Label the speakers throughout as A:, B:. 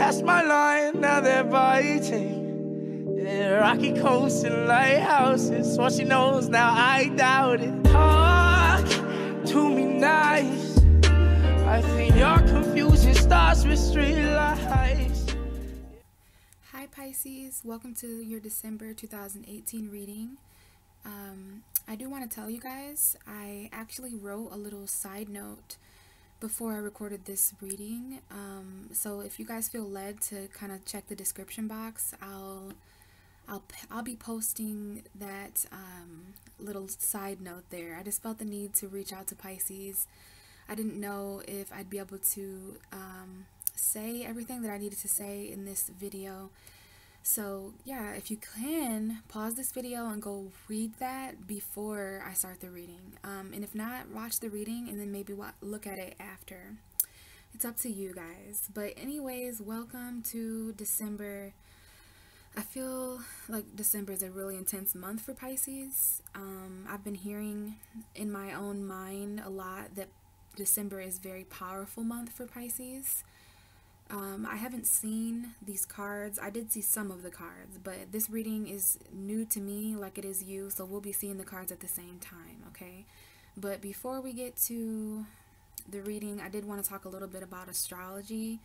A: That's my line, now they're biting. Yeah, rocky coast and lighthouses. What she knows now, I doubt it. Talk to me nice. I think your confusion starts with street lights.
B: Hi Pisces, welcome to your December 2018 reading. I do want to tell you guys, I actually wrote a little side note before I recorded this reading. So if you guys feel led to kind of check the description box, I'll be posting that little side note there. I just felt the need to reach out to Pisces. I didn't know if I'd be able to say everything that I needed to say in this video. So yeah, if you can, pause this video and go read that before I start the reading. And if not, watch the reading and then maybe look at it after. It's up to you guys. But anyways, welcome to December. I feel like December is a really intense month for Pisces. I've been hearing in my own mind a lot that December is a very powerful month for Pisces. I haven't seen these cards. I did see some of the cards, but this reading is new to me like it is you, so we'll be seeing the cards at the same time, okay? But before we get to the reading, I did want to talk a little bit about astrology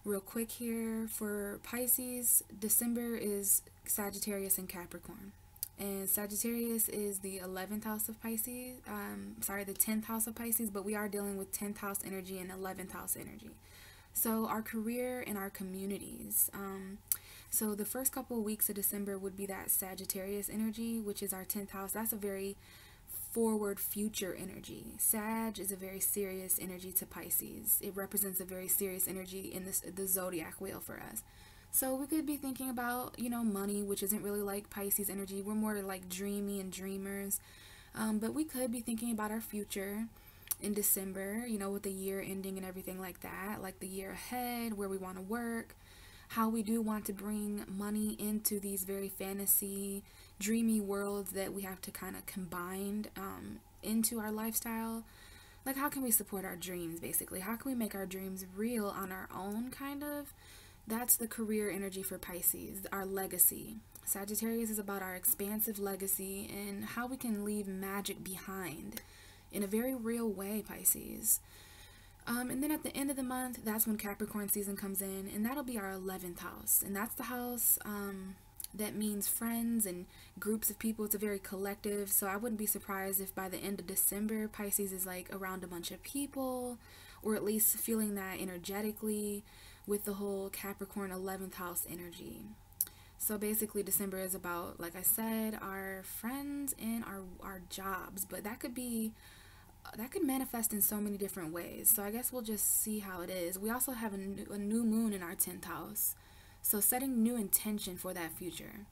B: real quick here. For Pisces, December is Sagittarius and Capricorn. And Sagittarius is the 11th house of Pisces, the 10th house of Pisces, but we are dealing with 10th house energy and 11th house energy. So our career and our communities. So the first couple of weeks of December would be that Sagittarius energy, which is our 10th house. That's a very forward future energy. Sag is a very serious energy to Pisces. It represents a very serious energy in the zodiac wheel for us. So we could be thinking about, money, which isn't really like Pisces energy. We're more like dreamy and dreamers. But we could be thinking about our future in December, with the year ending and everything like that, like the year ahead, where we want to work, how we do want to bring money into these very fantasy, dreamy worlds that we have to kind of combine into our lifestyle. Like, how can we support our dreams, basically? How can we make our dreams real on our own, kind of? That's the career energy for Pisces, our legacy. Sagittarius is about our expansive legacy and how we can leave magic behind in a very real way, Pisces. And then at the end of the month, that's when Capricorn season comes in, and that'll be our 11th house. And that's the house that means friends and groups of people. It's a very collective, so I wouldn't be surprised if by the end of December, Pisces is like around a bunch of people, or at least feeling that energetically with the whole Capricorn 11th house energy. So basically December is about, like I said, our friends and our jobs, but that could manifest in so many different ways. So I guess we'll just see how it is. We also have a new moon in our 10th house, so setting new intention for that future.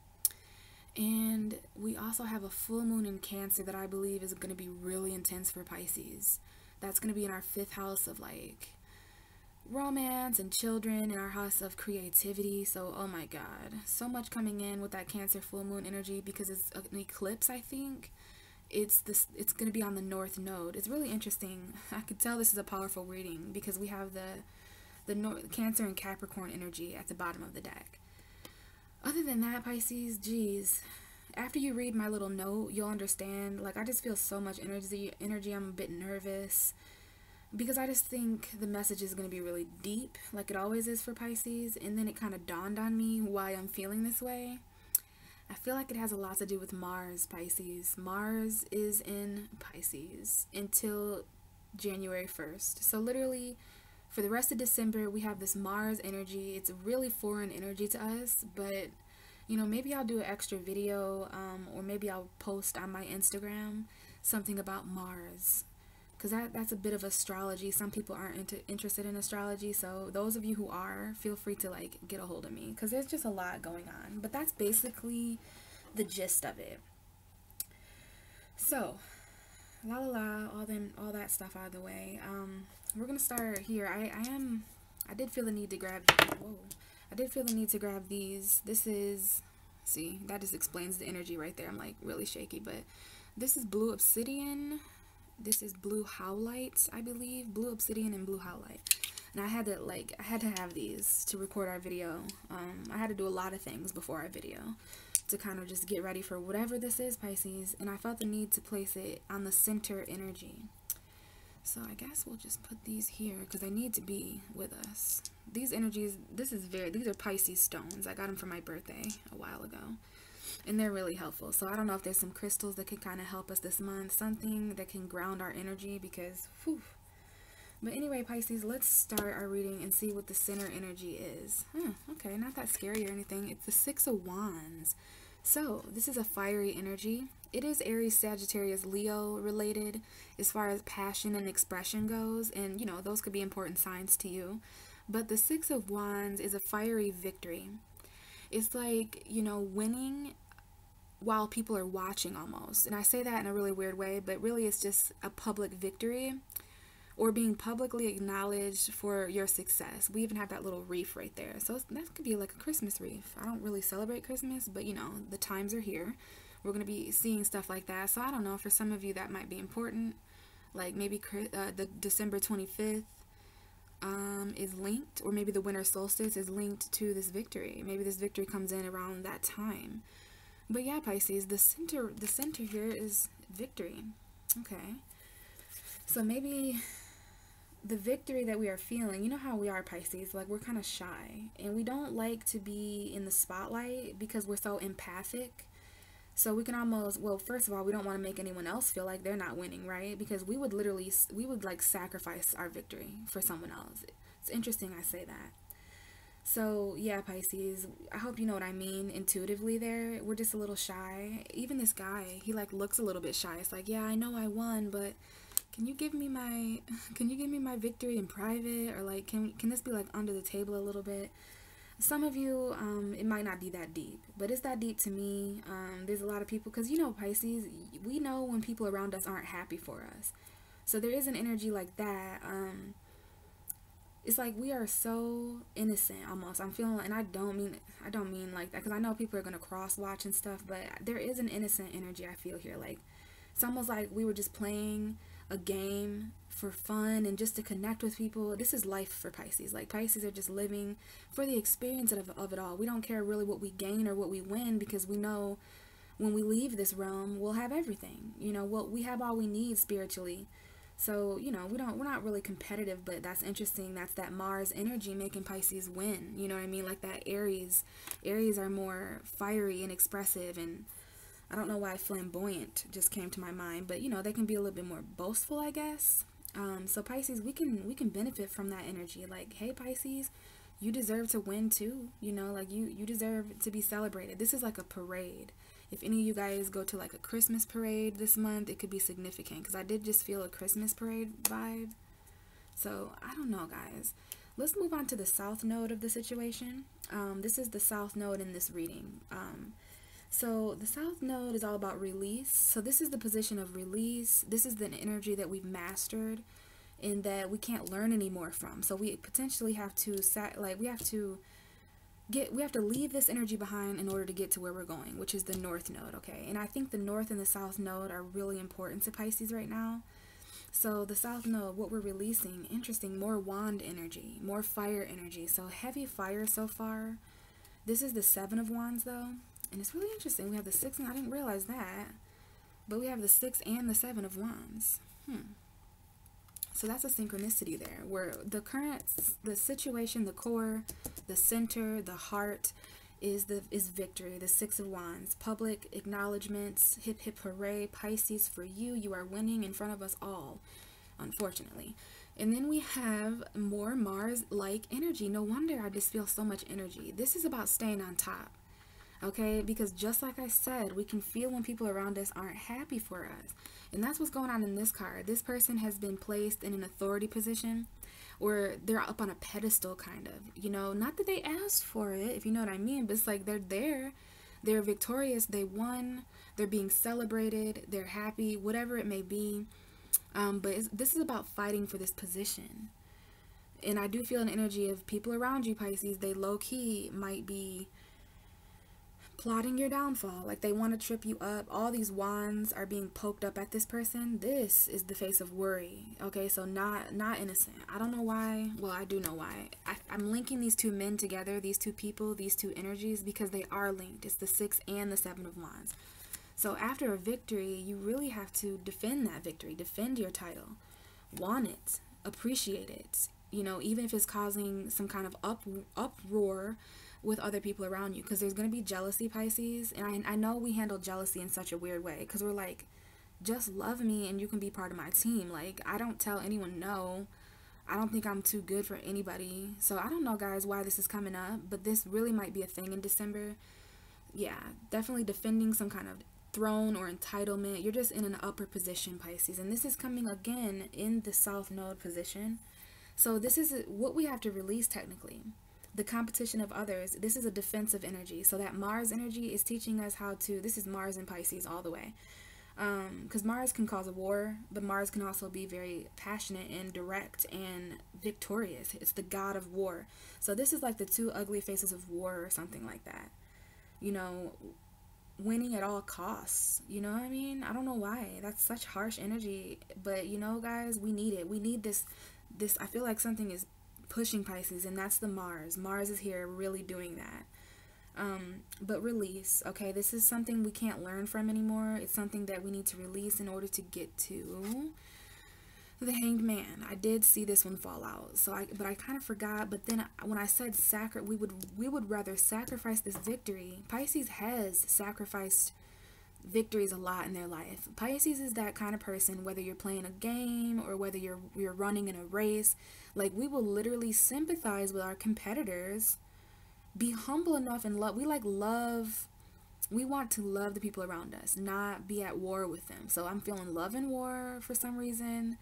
B: And we also have a full moon in Cancer that I believe is going to be really intense for Pisces. That's going to be in our 5th house of like romance and children, in our house of creativity. So oh my god, so much coming in with that Cancer full moon energy, because it's an eclipse. I think it's going to be on the north node. It's really interesting. I could tell this is a powerful reading because we have the Cancer and Capricorn energy at the bottom of the deck. Other than that, Pisces, geez, after you read my little note, you'll understand. Like, I just feel so much energy. I'm a bit nervous because I just think the message is going to be really deep, like it always is for Pisces. And then it kind of dawned on me why I'm feeling this way. I feel like it has a lot to do with Mars, Pisces. Mars is in Pisces until January 1st. So literally, for the rest of December, we have this Mars energy. It's a really foreign energy to us, but, maybe I'll do an extra video, or maybe I'll post on my Instagram something about Mars, because that's a bit of astrology. Some people aren't interested in astrology, so those of you who are, feel free to get a hold of me, because there's just a lot going on. But that's basically the gist of it. So all that stuff out of the way. We're gonna start here. I did feel the need to grab these. This is, see, that just explains the energy right there. I'm like really shaky, but this is blue obsidian. This is blue howlite, I believe. Blue obsidian and blue howlite. And I had to have these to record our video. I had to do a lot of things before our video to kind of just get ready for whatever this is, Pisces. And I felt the need to place it on the center energy. So I guess we'll just put these here because they need to be with us. These energies, these are Pisces stones. I got them for my birthday a while ago. And they're really helpful. So I don't know if there's some crystals that can kind of help us this month. Something that can ground our energy because, whew. But anyway, Pisces, let's start our reading and see what the center energy is. Okay, not that scary or anything. It's the Six of Wands. So this is a fiery energy. It is Aries, Sagittarius, Leo related as far as passion and expression goes. And, you know, those could be important signs to you. But the Six of Wands is a fiery victory. It's like, you know, winning while people are watching almost. And I say that in a really weird way, but really it's just a public victory or being publicly acknowledged for your success. We even have that little wreath right there. So that could be like a Christmas wreath. I don't really celebrate Christmas, but you know, the times are here. We're going to be seeing stuff like that. So I don't know, for some of you that might be important. Like maybe the December 25th is linked, or maybe the winter solstice is linked to this victory. Maybe this victory comes in around that time. But yeah, Pisces, the center here is victory. Okay. So maybe the victory that we are feeling, you know how we are, Pisces, like we're kind of shy and we don't like to be in the spotlight because we're so empathic. So we can almost, well, first of all, we don't want to make anyone else feel like they're not winning, right? Because we would like sacrifice our victory for someone else. It's interesting I say that. So yeah, Pisces, I hope you know what I mean intuitively there. We're just a little shy. Even this guy, he like looks a little bit shy. It's like, yeah, I know I won, but can you give me my victory in private? Or like, can this be like under the table a little bit? Some of you, it might not be that deep, but it's that deep to me. There's a lot of people, because you know, Pisces, we know when people around us aren't happy for us. So there is an energy like that. It's like we are so innocent almost. I'm feeling, and I don't mean like that, because I know people are going to cross watch and stuff, but there is an innocent energy I feel here. Like it's almost like we were just playing a game for fun and just to connect with people. This is life for Pisces. Like Pisces are just living for the experience of it all. We don't care really what we gain or what we win, because we know when we leave this realm we'll have everything. You know, we have all we need spiritually. So, you know, we're not really competitive, but that's interesting. That's that Mars energy making Pisces win. You know what I mean? Like that Aries are more fiery and expressive, and I don't know why flamboyant just came to my mind, but you know, they can be a little bit more boastful, I guess. So Pisces, we can benefit from that energy. Like, hey Pisces, you deserve to win too. You know, like you deserve to be celebrated. This is like a parade. If any of you guys go to like a Christmas parade this month, it could be significant, because I did just feel a Christmas parade vibe. So I don't know, guys. Let's move on to the south node of the situation. This is the south node in this reading. So the south node is all about release. So this is the position of release. This is the energy that we've mastered and that we can't learn anymore from. So we potentially have to we have to leave this energy behind in order to get to where we're going, which is the north node. Okay, and I think the north and the south node are really important to Pisces right now. So the south node, what we're releasing, interesting, more wand energy, more fire energy. So heavy fire so far. This is the Seven of Wands though, and it's really interesting. We have the Six, and I didn't realize that, but we have the Six and the Seven of Wands. So that's a synchronicity there, where the situation, the core, the center, the heart is victory. The Six of Wands, public acknowledgments, hip hip hooray, Pisces, for you are winning in front of us all, unfortunately. And then we have more Mars-like energy. No wonder I just feel so much energy. This is about staying on top. Okay, because just like I said, we can feel when people around us aren't happy for us. And that's what's going on in this card. This person has been placed in an authority position, or they're up on a pedestal kind of, you know, not that they asked for it, if you know what I mean, but it's like they're there, they're victorious, they won, they're being celebrated, they're happy, whatever it may be. But this is about fighting for this position. And I do feel an energy of people around you, Pisces, they low-key might be plotting your downfall. Like, they want to trip you up. All these wands are being poked up at this person. This is the face of worry. Okay, so not innocent. I don't know why. Well, I do know why. I'm linking these two men together, these two people, these two energies, because they are linked. It's the 6 and the 7 of wands. So after a victory, you really have to defend that victory. Defend your title. Want it. Appreciate it. You know, even if it's causing some kind of uproar with other people around you, because there's going to be jealousy, Pisces. And I know we handle jealousy in such a weird way, because we're like, just love me and you can be part of my team. Like, I don't tell anyone no. I don't think I'm too good for anybody. So I don't know, guys, why this is coming up, but this really might be a thing in December. Yeah, definitely defending some kind of throne or entitlement. You're just in an upper position, Pisces, and this is coming again in the South Node position. So this is what we have to release technically. The competition of others. This is a defensive energy. So that Mars energy is teaching us how to, this is Mars and Pisces all the way. Because Mars can cause a war, but Mars can also be very passionate and direct and victorious. It's the god of war. So this is like the two ugly faces of war or something like that. You know, winning at all costs. You know what I mean? I don't know why. That's such harsh energy. But, you know, guys, we need it. We need this. I feel like something is pushing Pisces, and that's the Mars. Mars is here really doing that. But release, okay? This is something we can't learn from anymore. It's something that we need to release in order to get to the Hanged Man. I did see this one fall out, but I kind of forgot. But then when I said we would rather sacrifice this victory. Pisces has sacrificed victories a lot in their life. Pisces is that kind of person, whether you're playing a game or whether you're running in a race. Like, we will literally sympathize with our competitors. Be humble enough and love. We want to love the people around us, not be at war with them. So I'm feeling love and war for some reason,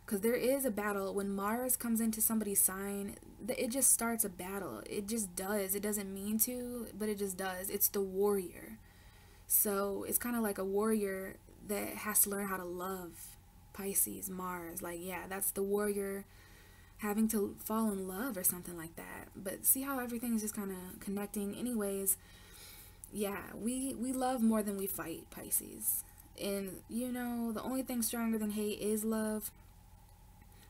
B: because there is a battle. When Mars comes into somebody's sign, it just starts a battle. It just does. It doesn't mean to, but it just does. It's the warrior. So it's kind of like a warrior that has to learn how to love. Pisces, Mars, like, yeah, that's the warrior having to fall in love or something like that. But see how everything's just kind of connecting. Anyways, yeah, we love more than we fight, Pisces. And, you know, the only thing stronger than hate is love.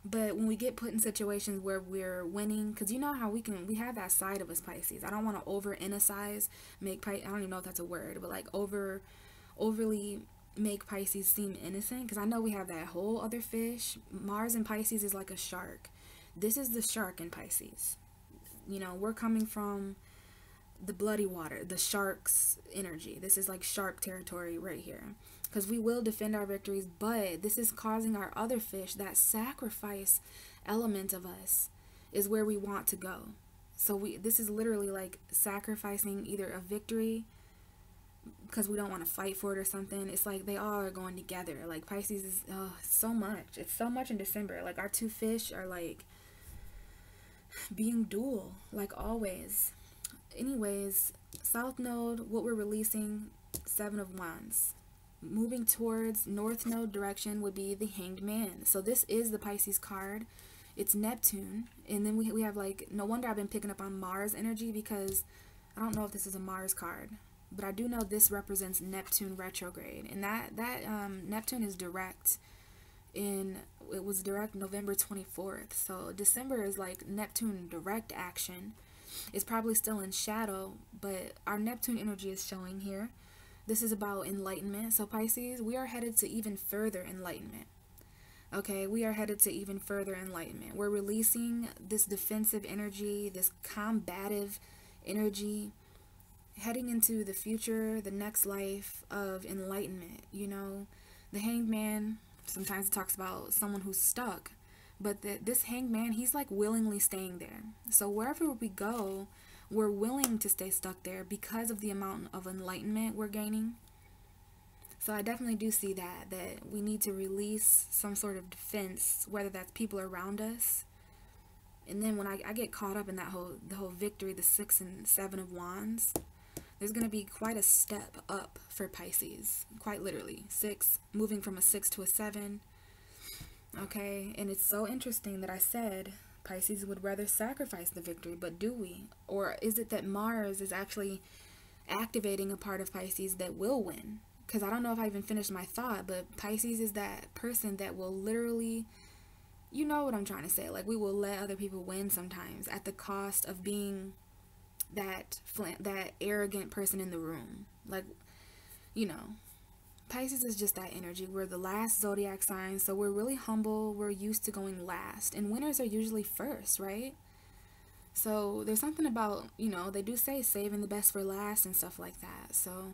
B: But when we get put in situations where we're winning, because you know how we have that side of us, Pisces. I don't want to over-innocize, I don't even know if that's a word, but like overly make Pisces seem innocent, because I know we have that whole other fish. Mars in Pisces is like a shark. This is the shark in Pisces. You know, we're coming from the bloody water, the shark's energy. This is like shark territory right here. Because we will defend our victories, but this is causing our other fish, that sacrifice element of us is where we want to go. So this is literally like sacrificing either a victory because we don't want to fight for it or something. It's like they all are going together. Like Pisces is so much. It's so much in December. Like our two fish are like being dual, like always. Anyways, South Node, what we're releasing, 7 of Wands. Moving towards North Node direction would be the Hanged Man. So this is the Pisces card. It's Neptune. And then we have, like, no wonder I've been picking up on Mars energy, because I don't know if this is a Mars card, but I do know this represents Neptune retrograde. And that Neptune is direct. It was direct November 24th. So December is like Neptune direct action. It's probably still in shadow, but our Neptune energy is showing here. This is about enlightenment. So Pisces, we are headed to even further enlightenment. Okay, we are headed to even further enlightenment. We're releasing this defensive energy, this combative energy, heading into the future, the next life of enlightenment. You know, the Hanged Man, sometimes it talks about someone who's stuck, but this Hanged Man, he's like willingly staying there. So wherever we go, we're willing to stay stuck there because of the amount of enlightenment we're gaining. So I definitely do see that we need to release some sort of defense, whether that's people around us. And then when I get caught up in the whole victory, the 6 and 7 of Wands, there's going to be quite a step up for Pisces, quite literally. 6, moving from a 6 to a 7. Okay, and it's so interesting that I said Pisces would rather sacrifice the victory, but do we? Or is it that Mars is actually activating a part of Pisces that will win. Because I don't know if I even finished my thought, but Pisces is that person that will literally, you know what I'm trying to say, like we will let other people win sometimes at the cost of being that arrogant person in the room. Like, you know, Pisces is just that energy. We're the last zodiac sign, so we're really humble. We're used to going last, and winners are usually first, right? So there's something about, you know, they do say saving the best for last and stuff like that. So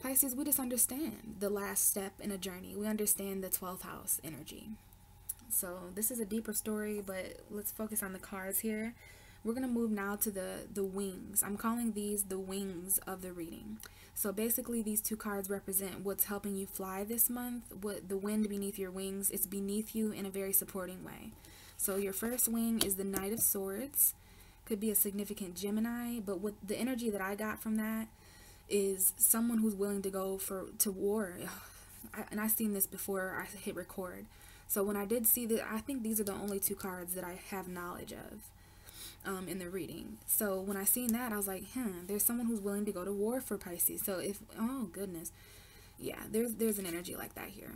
B: Pisces, we just understand the last step in a journey. We understand the 12th house energy. So this is a deeper story, but let's focus on the cards here. We're going to move now to the wings. I'm calling these the wings of the reading. So basically these two cards represent what's helping you fly this month. What the wind beneath your wings, it's beneath you in a very supporting way. So your first wing is the Knight of Swords. Could be a significant Gemini, but what the energy that I got from that is someone who's willing to go to war. And I've seen this before I hit record. So when I did see that, I think these are the only two cards that I have knowledge of in the reading. So when I seen that, I was like, there's someone who's willing to go to war for Pisces. So oh goodness, yeah, there's an energy like that here,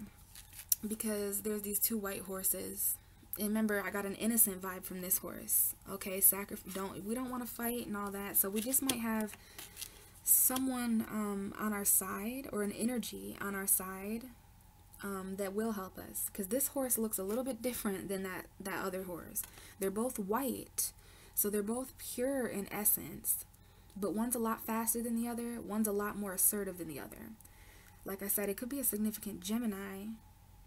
B: because there's these two white horses. And remember, I got an innocent vibe from this horse. Okay, we don't want to fight and all that. So we just might have someone on our side, or an energy on our side that will help us, because this horse looks a little bit different than that other horse. They're both white, so they're both pure in essence, but one's a lot faster than the other, one's a lot more assertive than the other. Like I said, it could be a significant Gemini.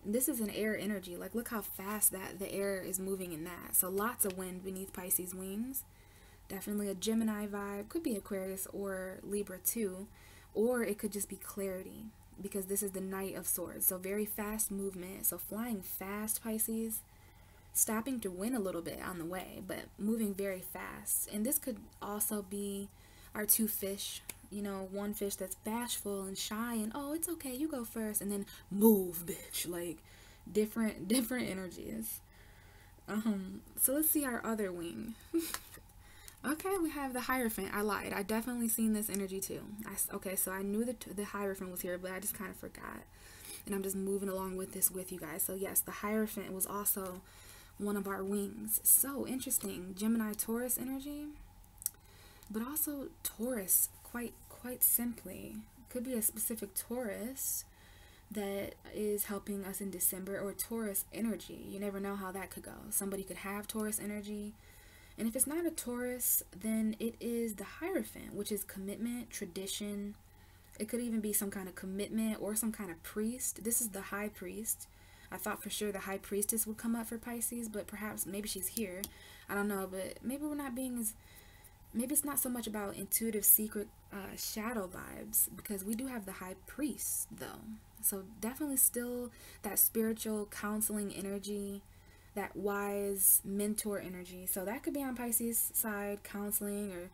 B: This is an air energy. Like, look how fast that the air is moving in that. So lots of wind beneath Pisces wings. Definitely a Gemini vibe. Could be Aquarius or Libra too. Or it could just be clarity, because this is the Knight of Swords. So very fast movement. So flying fast, Pisces. Stopping to win a little bit on the way, but moving very fast. And this could also be our two fish. You know, one fish that's bashful and shy and, oh, it's okay, you go first, and then move, bitch. Like, different energies. So let's see our other wing. Okay, we have the Hierophant. I lied. I definitely seen this energy too. Okay, so I knew the Hierophant was here, but I just kind of forgot. And I'm just moving along with this with you guys. So yes, the Hierophant was also one of our wings. So interesting. Gemini Taurus energy, but also Taurus quite simply. Could be a specific Taurus that is helping us in December, or Taurus energy. You never know how that could go. Somebody could have Taurus energy. And if it's not a Taurus, then it is the Hierophant, which is commitment, tradition. It could even be some kind of commitment or some kind of priest. This is the High Priest. I thought for sure the High Priestess would come up for Pisces, but perhaps maybe she's here. I don't know, but maybe we're not being as... Maybe it's not so much about intuitive, secret, shadow vibes, because we do have the High Priest, though. So definitely still that spiritual counseling energy, that wise mentor energy. So that could be on Pisces' side, counseling, or,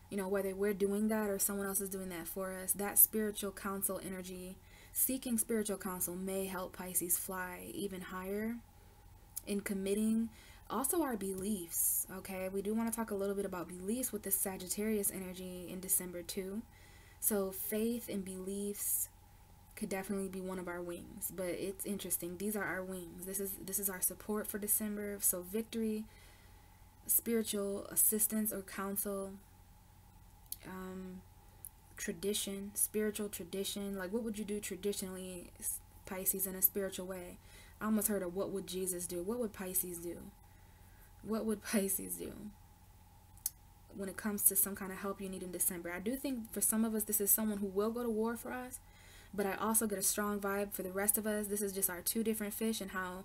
B: you know, whether we're doing that or someone else is doing that for us. That spiritual counsel energy, seeking spiritual counsel, may help Pisces fly even higher in committing. Also our beliefs, okay? We do want to talk a little bit about beliefs with this Sagittarius energy in December too. So faith and beliefs could definitely be one of our wings, but it's interesting. These are our wings. This is our support for December. So victory, spiritual assistance or counsel, tradition, spiritual tradition. Like, what would you do traditionally, Pisces, in a spiritual way? I almost heard of what would Jesus do? What would Pisces do? What would Pisces do when it comes to some kind of help you need in December? I do think for some of us, this is someone who will go to war for us, but I also get a strong vibe for the rest of us. This is just our two different fish, and how,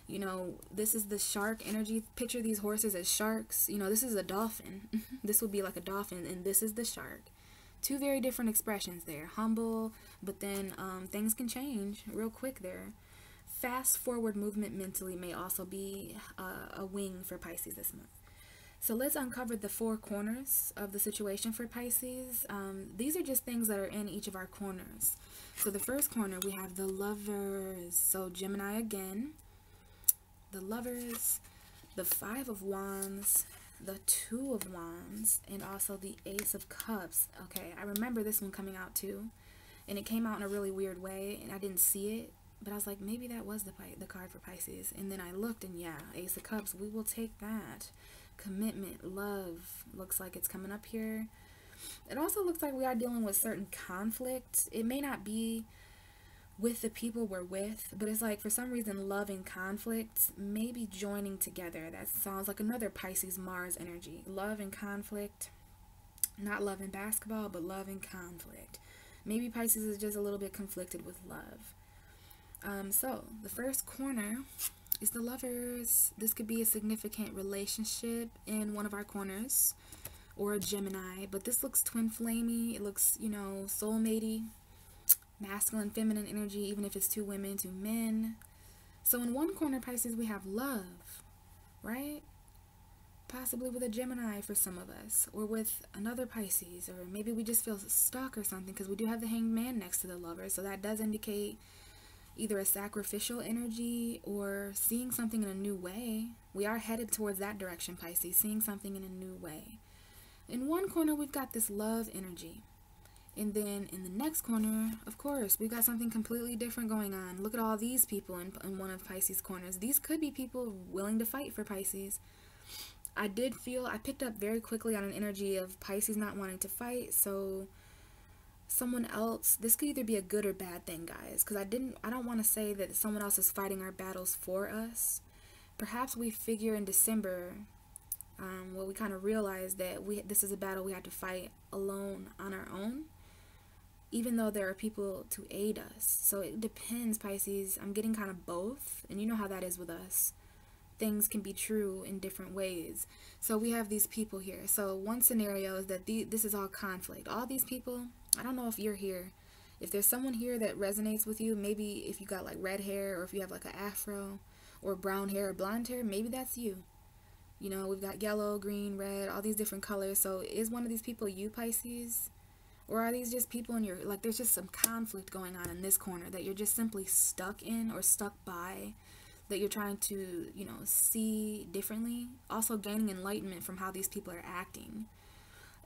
B: you know, this is the shark energy. Picture these horses as sharks. You know, this is a dolphin. This would be like a dolphin, and this is the shark. Two very different expressions there. Humble, but then things can change real quick there. Fast forward movement mentally may also be a wing for Pisces this month. So let's uncover the four corners of the situation for Pisces. These are just things that are in each of our corners. So the first corner, we have the Lovers. So Gemini again. The Lovers, the Five of Wands, the Two of Wands and also the Ace of Cups. Okay, I remember this one coming out too, and it came out in a really weird way, and I didn't see it, but I was like, maybe that was the card for Pisces. And then I looked, and yeah, Ace of Cups, we will take that. Commitment, love, looks like it's coming up here. It also looks like we are dealing with certain conflict. It may not be with the people we're with, but it's like for some reason love and conflict may be joining together. That sounds like another Pisces Mars energy. Love and conflict, not love and basketball, but love and conflict. Maybe Pisces is just a little bit conflicted with love. So the first corner is the Lovers. This could be a significant relationship in one of our corners, or a Gemini, but this looks twin flamey. It looks, you know, soulmatey, masculine, feminine energy, even if it's two women, two men. So in one corner, Pisces, we have love, right? Possibly with a Gemini for some of us, or with another Pisces, or maybe we just feel stuck or something, because we do have the Hanged Man next to the Lover, so that does indicate either a sacrificial energy or seeing something in a new way. We are headed towards that direction, Pisces, seeing something in a new way. In one corner, we've got this love energy. And then in the next corner, of course, we've got something completely different going on. Look at all these people in one of Pisces' corners. These could be people willing to fight for Pisces. I picked up very quickly on an energy of Pisces not wanting to fight, so someone else, this could either be a good or bad thing, guys, because I don't want to say that someone else is fighting our battles for us. Perhaps we figure in December, we kind of realize that this is a battle we have to fight alone on our own, even though there are people to aid us. So it depends, Pisces. I'm getting kind of both, and you know how that is with us. Things can be true in different ways. So we have these people here. So one scenario is that this is all conflict. All these people, I don't know if you're here. If there's someone here that resonates with you, maybe if you got like red hair, or if you have like an afro, or brown hair or blonde hair, maybe that's you. You know, we've got yellow, green, red, all these different colors. So is one of these people you, Pisces? Or are these just people in your, like, there's just some conflict going on in this corner that you're just simply stuck in or stuck by, that you're trying to, you know, see differently. Also gaining enlightenment from how these people are acting.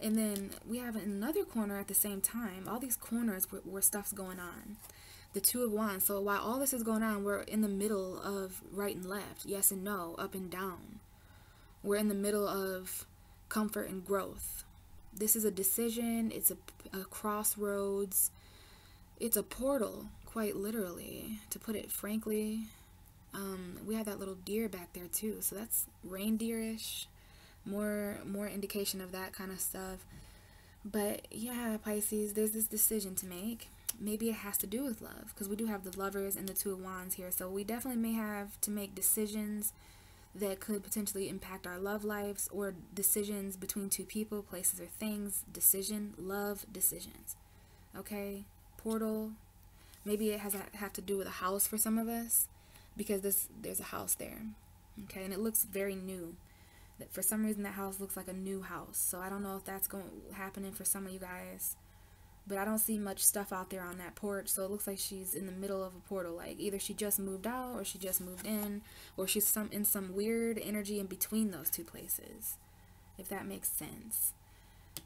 B: And then we have another corner at the same time. All these corners where stuff's going on. The Two of Wands. So while all this is going on, we're in the middle of right and left, yes and no, up and down. We're in the middle of comfort and growth. This is a decision. It's a crossroads. It's a portal, quite literally, to put it frankly. We have that little deer back there too, so that's reindeerish. More indication of that kind of stuff. But yeah, Pisces, there's this decision to make. Maybe it has to do with love, because we do have the Lovers and the Two of Wands here. So we definitely may have to make decisions that could potentially impact our love lives, or decisions between two people, places, or things. Love decisions. Okay? Portal. Maybe it has to have to do with a house for some of us, because there's a house there. Okay? And it looks very new. For some reason, that house looks like a new house. So I don't know if that's happening for some of you guys. But I don't see much stuff out there on that porch, so it looks like she's in the middle of a portal. Like, either she just moved out, or she just moved in, or she's in some weird energy in between those two places, if that makes sense.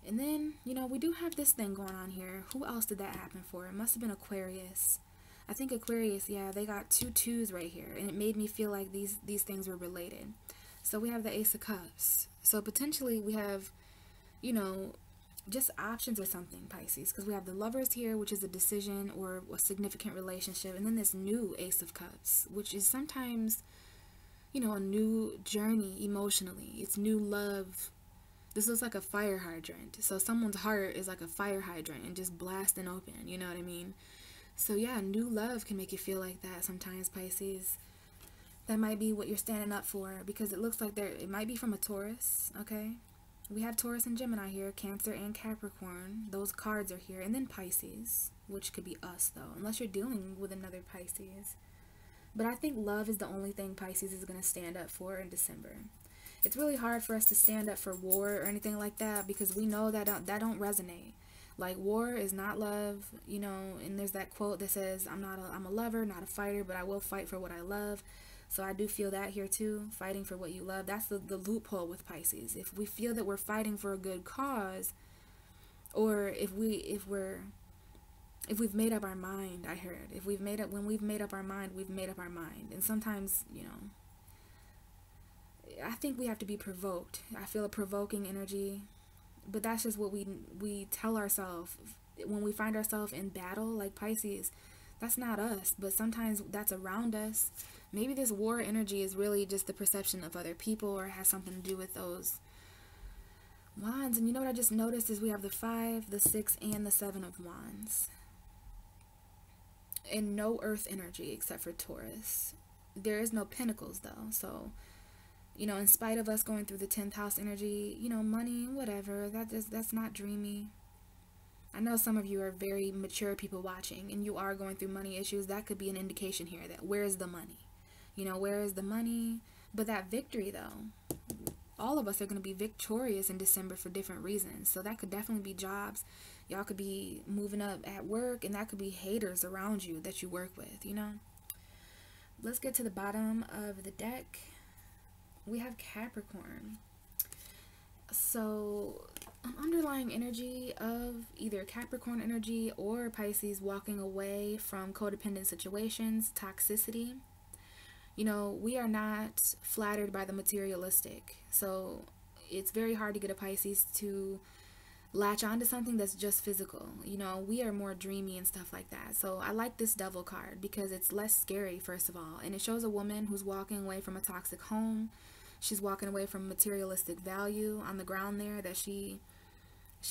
B: And then, you know, we do have this thing going on here. Who else did that happen for? It must have been Aquarius. I think Aquarius, yeah, they got 2 twos right here, and it made me feel like these things were related. So we have the Ace of Cups. So potentially we have, you know, just options or something, Pisces, because we have the Lovers here, which is a decision or a significant relationship, and then this new Ace of Cups, which is sometimes, you know, a new journey emotionally. It's new love. This looks like a fire hydrant. So someone's heart is like a fire hydrant and just blasting open, you know what I mean? So yeah, new love can make you feel like that sometimes, Pisces. That might be what you're standing up for, because it looks like it might be from a Taurus, okay? We have Taurus and Gemini here, Cancer and Capricorn. Those cards are here. And then Pisces, which could be us, though, unless you're dealing with another Pisces. But I think love is the only thing Pisces is going to stand up for in December. It's really hard for us to stand up for war or anything like that, because we know that don't resonate. Like, war is not love, you know, and there's that quote that says, I'm a lover, not a fighter, but I will fight for what I love. So I do feel that here too, fighting for what you love. That's the loophole with Pisces. If we feel that we're fighting for a good cause, or if we've made up our mind, when we've made up our mind, we've made up our mind. And sometimes, you know, I think we have to be provoked. I feel a provoking energy, but that's just what we tell ourselves when we find ourselves in battle, like Pisces. That's not us, but sometimes that's around us. Maybe this war energy is really just the perception of other people, or has something to do with those wands. And you know what I just noticed is we have the 5, the 6, and the 7 of wands. And no earth energy except for Taurus. There is no pentacles though, so you know, in spite of us going through the 10th house energy, you know, money, whatever, that's not dreamy. I know some of you are very mature people watching, and you are going through money issues. That could be an indication here that where's the money? You know, where is the money? But that victory though, all of us are going to be victorious in December for different reasons. So that could definitely be jobs. Y'all could be moving up at work, and that could be haters around you that you work with, you know. Let's get to the bottom of the deck. We have Capricorn. So an underlying energy of either Capricorn energy or Pisces walking away from codependent situations, toxicity. You know, we are not flattered by the materialistic. So it's very hard to get a Pisces to latch onto something that's just physical. You know, we are more dreamy and stuff like that. So I like this Devil card because it's less scary, first of all. And it shows a woman who's walking away from a toxic home. She's walking away from materialistic value on the ground there that she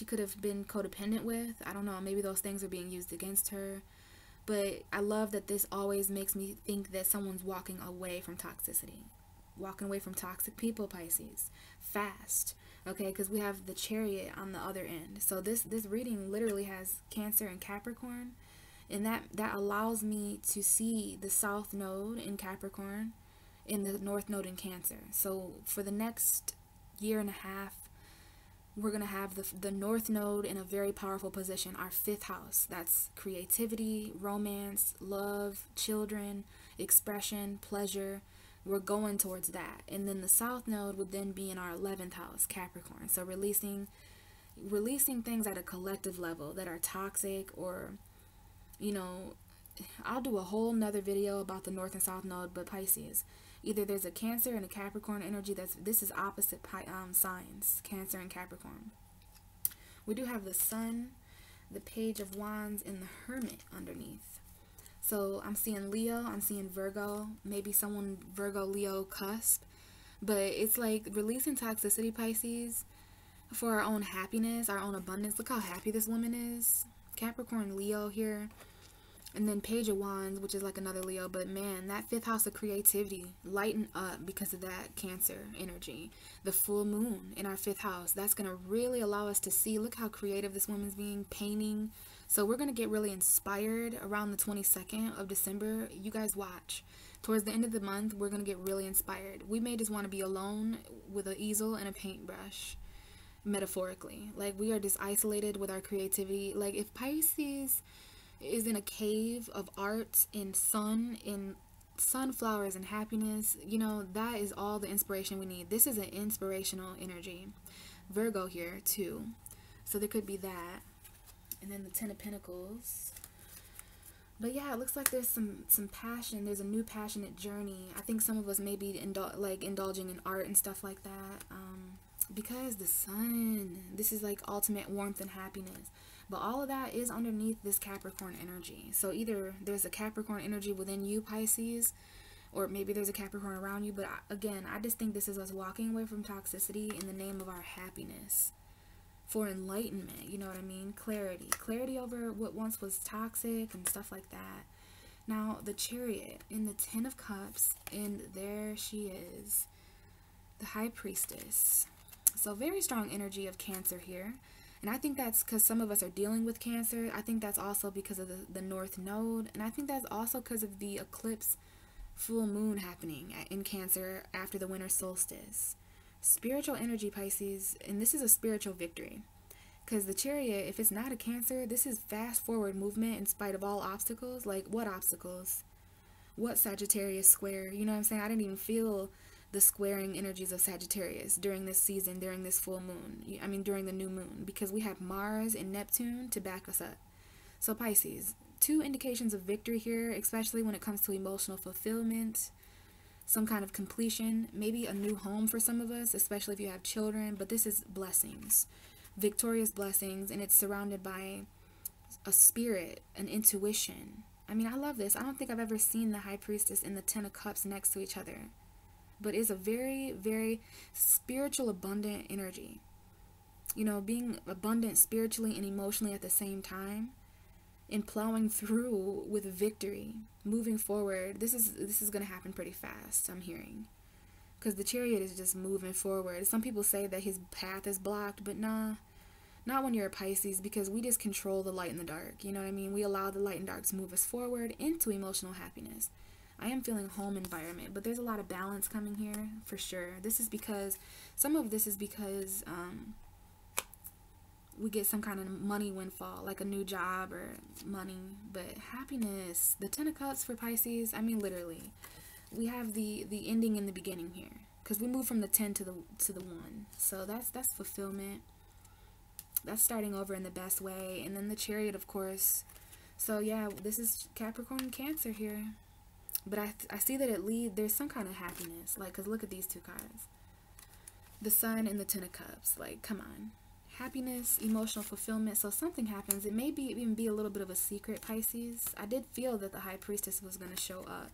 B: could have been codependent with. I don't know, maybe those things are being used against her. But I love that this always makes me think that someone's walking away from toxicity. Walking away from toxic people, Pisces. Fast. Okay, because we have the Chariot on the other end. So this reading literally has Cancer and Capricorn. And that allows me to see the South Node in Capricorn and the North Node in Cancer. So for the next year and a half, we're going to have the North Node in a very powerful position, our 5th house. That's creativity, romance, love, children, expression, pleasure. We're going towards that. And then the South Node would then be in our 11th house, Capricorn. So releasing things at a collective level that are toxic, or, you know, I'll do a whole nother video about the North and South Node, but Pisces. Either there's a Cancer and a Capricorn energy. This is opposite signs, Cancer and Capricorn. We do have the Sun, the Page of Wands, and the Hermit underneath. So I'm seeing Leo, I'm seeing Virgo, maybe someone Virgo, Leo cusp. But it's like releasing toxicity, Pisces, for our own happiness, our own abundance. Look how happy this woman is. Capricorn, Leo here. And then Page of Wands, which is like another Leo. But man, that 5th house of creativity, lighten up because of that Cancer energy. The full moon in our 5th house, that's going to really allow us to see, look how creative this woman's being, painting. So we're going to get really inspired around the 22nd of December. You guys watch. Towards the end of the month, we're going to get really inspired. We may just want to be alone with an easel and a paintbrush, metaphorically. Like, we are just isolated with our creativity. Like, if Pisces is in a cave of art and sun and sunflowers and happiness, you know, that is all the inspiration we need. This is an inspirational energy. Virgo here too, so there could be that. And then the 10 of Pentacles. But yeah, it looks like there's some passion. There's a new passionate journey. I think some of us may be indulging in art and stuff like that, because the sun, this is like ultimate warmth and happiness. But all of that is underneath this Capricorn energy. So either there's a Capricorn energy within you, Pisces, or maybe there's a Capricorn around you. But again, I just think this is us walking away from toxicity in the name of our happiness, for enlightenment, you know what I mean? Clarity over what once was toxic and stuff like that. Now, the Chariot in the 10 of Cups, and there she is, the High Priestess. So very strong energy of Cancer here. And I think that's because some of us are dealing with Cancer. I think that's also because of the North Node. And I think that's also because of the eclipse full moon happening in Cancer after the winter solstice. Spiritual energy, Pisces. And this is a spiritual victory. Because the Chariot, if it's not a Cancer, this is fast forward movement in spite of all obstacles. Like, what obstacles? what Sagittarius square. You know what I'm saying? I didn't even feel the squaring energies of Sagittarius during this season, during this full moon. I mean, during the new moon, because we have Mars and Neptune to back us up. So Pisces, two indications of victory here, especially when it comes to emotional fulfillment, some kind of completion, maybe a new home for some of us, especially if you have children. But this is blessings, victorious blessings, and it's surrounded by a spirit, an intuition. I mean, I love this. I don't think I've ever seen the High Priestess and the Ten of Cups next to each other, but it's a very, very spiritual, abundant energy. You know, being abundant spiritually and emotionally at the same time, and plowing through with victory, moving forward. This is going to happen pretty fast, I'm hearing, because the Chariot is just moving forward. Some people say that his path is blocked, but nah, not when you're a Pisces, because we just control the light and the dark. You know what I mean? We allow the light and dark to move us forward into emotional happiness. I am feeling home environment, but there's a lot of balance coming here for sure. This is because, some of this is because we get some kind of money windfall, like a new job or money. But happiness, the Ten of Cups for Pisces, I mean, literally, we have the ending and the beginning here, because we move from the 10 to the 1. So that's fulfillment. That's starting over in the best way. And then the Chariot, of course. So yeah, this is Capricorn and Cancer here. But I see that there's some kind of happiness, like, because look at these two cards, the Sun and the Ten of Cups. Like, come on, happiness, emotional fulfillment. So something happens. It may even be a little bit of a secret, Pisces. I did feel that the High Priestess was going to show up,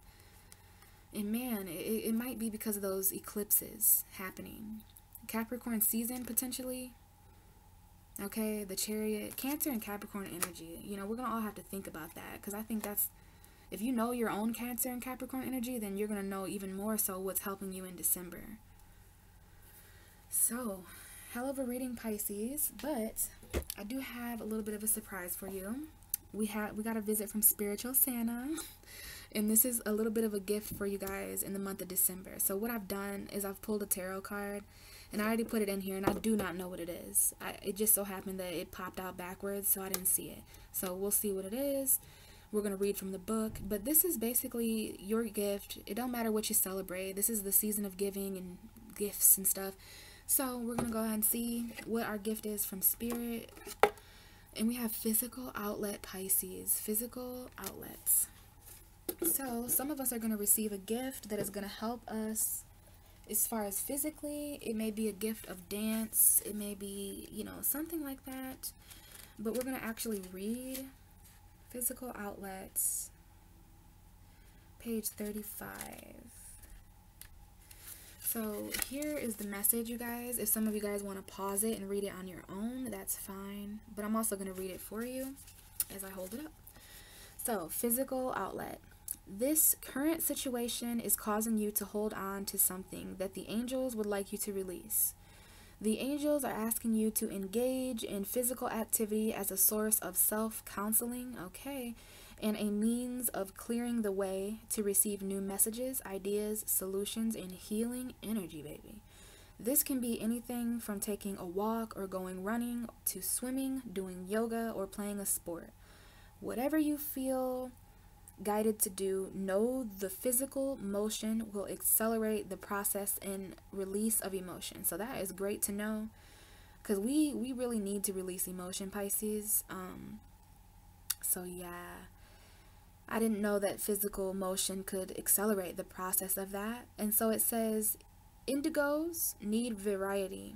B: and man, it might be because of those eclipses happening. Capricorn season potentially. Okay, the Chariot, Cancer and Capricorn energy. You know, we're gonna all have to think about that, because I think that's, if you know your own Cancer and Capricorn energy, then you're going to know even more so what's helping you in December. So, hell of a reading, Pisces, but I do have a little bit of a surprise for you. We got a visit from Spiritual Santa, and this is a little bit of a gift for you guys in the month of December. So what I've done is I've pulled a tarot card, and I already put it in here, and I do not know what it is. It just so happened that it popped out backwards, so I didn't see it. So we'll see what it is. We're going to read from the book, but this is basically your gift. It don't matter what you celebrate. This is the season of giving and gifts and stuff. So we're going to go ahead and see what our gift is from Spirit. And we have physical outlet, Pisces. Physical outlets. So some of us are going to receive a gift that is going to help us as far as physically. It may be a gift of dance. It may be, you know, something like that. But we're going to actually read physical outlets, page 35. So here is the message, you guys. If some of you guys want to pause it and read it on your own, that's fine. But I'm also going to read it for you as I hold it up. So, physical outlet. This current situation is causing you to hold on to something that the angels would like you to release. The angels are asking you to engage in physical activity as a source of self-counseling, okay, and a means of clearing the way to receive new messages, ideas, solutions, and healing energy, baby. This can be anything from taking a walk or going running to swimming, doing yoga, or playing a sport. Whatever you feel guided to do, know the physical motion will accelerate the process and release of emotion. So that is great to know, because we really need to release emotion, Pisces. So yeah, I didn't know that physical motion could accelerate the process of that. And so it says indigos need variety.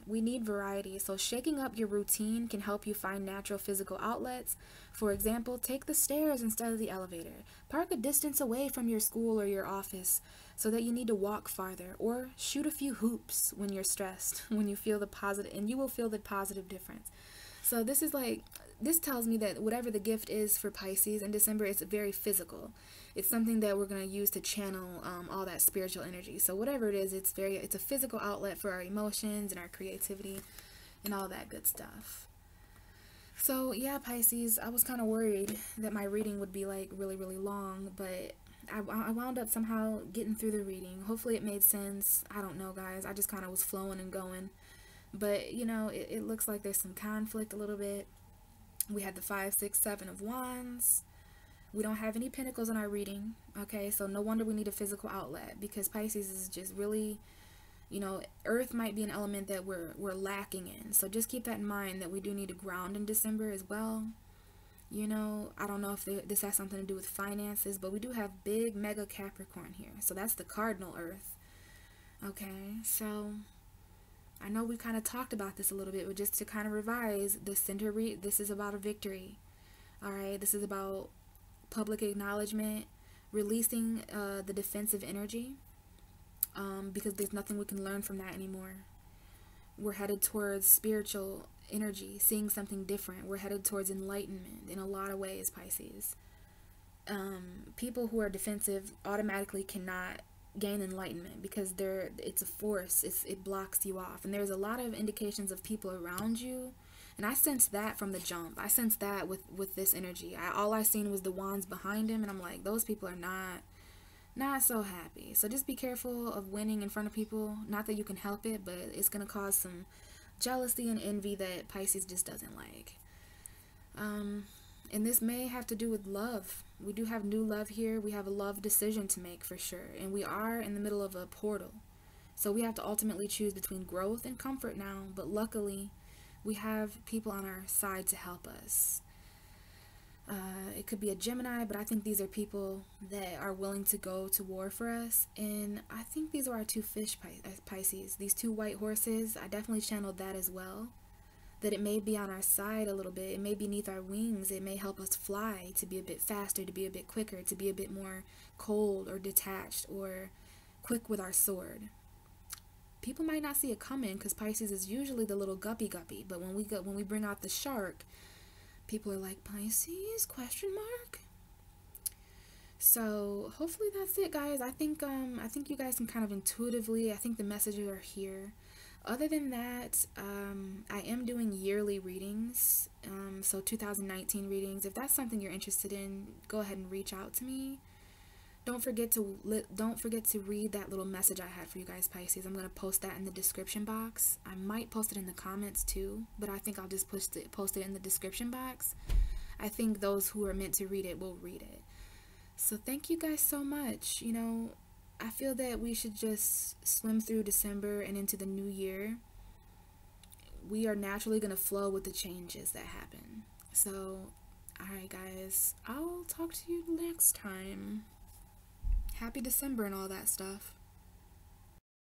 B: We need variety. So shaking up your routine can help you find natural physical outlets. For example, take the stairs instead of the elevator. Park a distance away from your school or your office so that you need to walk farther. Or shoot a few hoops when you're stressed, when you feel the positive, and you will feel the positive difference. So this is like, this tells me that whatever the gift is for Pisces in December, it's very physical. It's something that we're going to use to channel all that spiritual energy. So whatever it is, it's a physical outlet for our emotions and our creativity and all that good stuff. So yeah, Pisces, I was kind of worried that my reading would be like really, really long, but I wound up somehow getting through the reading. Hopefully it made sense. I don't know, guys. I just kind of was flowing and going. But, you know, it looks like there's some conflict a little bit. We had the 5, 6, 7 of Wands. We don't have any pentacles in our reading, okay? So no wonder we need a physical outlet, because Pisces is just really, you know, earth might be an element that we're lacking in. So just keep that in mind, that we do need to ground in December as well. You know, I don't know if this has something to do with finances, but we do have big mega Capricorn here. So that's the cardinal earth. Okay, so I know we kind of talked about this a little bit, but just to kind of revise, the center this is about a victory. All right, this is about public acknowledgement, releasing the defensive energy, because there's nothing we can learn from that anymore. We're headed towards spiritual energy, seeing something different. We're headed towards enlightenment in a lot of ways, Pisces. People who are defensive automatically cannot gain enlightenment, because it's a force. It blocks you off. And there's a lot of indications of people around you, and I sensed that from the jump. I sensed that with this energy. All I seen was the wands behind him, and I'm like, those people are not so happy. So just be careful of winning in front of people. Not that you can help it, but it's gonna cause some jealousy and envy that Pisces just doesn't like. And this may have to do with love. We do have new love here. We have a love decision to make for sure, and we are in the middle of a portal, so we have to ultimately choose between growth and comfort now. But luckily we have people on our side to help us. It could be a Gemini, but I think these are people that are willing to go to war for us. And I think these are our two fish Pisces, these two white horses. I definitely channeled that as well, that it may be on our side a little bit. It may be beneath our wings. It may help us fly, to be a bit faster, to be a bit quicker, to be a bit more cold or detached or quick with our sword. People might not see it coming, because Pisces is usually the little guppy, but when we bring out the shark, people are like, Pisces, question mark? So hopefully that's it, guys. I think you guys can kind of intuitively, I think the messages are here. Other than that, I am doing yearly readings, so 2019 readings. If that's something you're interested in, go ahead and reach out to me. Don't forget to read that little message I had for you guys, Pisces. I'm going to post that in the description box. I might post it in the comments too, but I think I'll just post it in the description box. I think those who are meant to read it will read it. So thank you guys so much. You know, I feel that we should just swim through December and into the new year. We are naturally going to flow with the changes that happen. So, alright guys, I'll talk to you next time. Happy December and all that stuff.